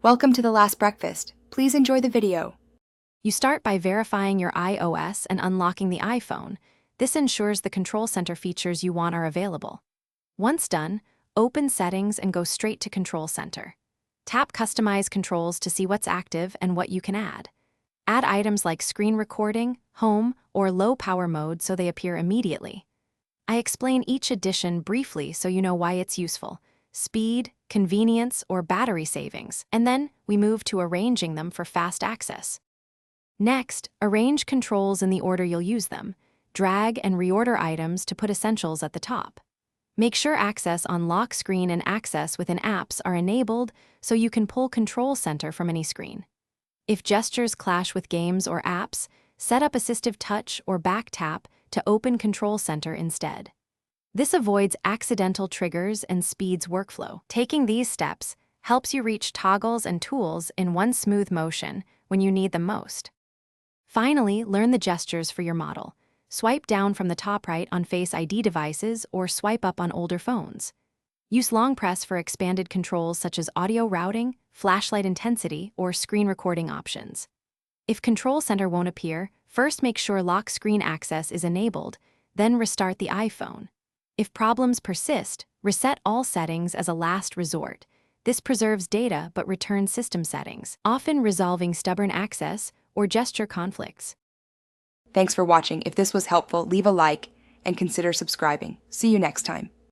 Welcome to the last breakfast. Please enjoy the video. You start by verifying your iOS and unlocking the iPhone. This ensures the control center features you want are available. Once done, open Settings and go straight to Control Center. Tap Customize Controls to see what's active and what you can add. Add items like screen recording, home, or low power mode so they appear immediately. I explain each addition briefly so you know why it's useful: speed, convenience, or battery savings, and then we move to arranging them for fast access. Next, arrange controls in the order you'll use them. Drag and reorder items to put essentials at the top. Make sure access on lock screen and access within apps are enabled so you can pull Control Center from any screen. If gestures clash with games or apps, set up Assistive Touch or Back Tap to open Control Center instead. This avoids accidental triggers and speeds workflow. Taking these steps helps you reach toggles and tools in one smooth motion when you need them most. Finally, learn the gestures for your model. Swipe down from the top right on Face ID devices or swipe up on older phones. Use long press for expanded controls such as audio routing, flashlight intensity, or screen recording options. If Control Center won't appear, first make sure lock screen access is enabled, then restart the iPhone. If problems persist, reset all settings as a last resort. This preserves data but returns system settings, often resolving stubborn access or gesture conflicts. Thanks for watching. If this was helpful, leave a like and consider subscribing. See you next time.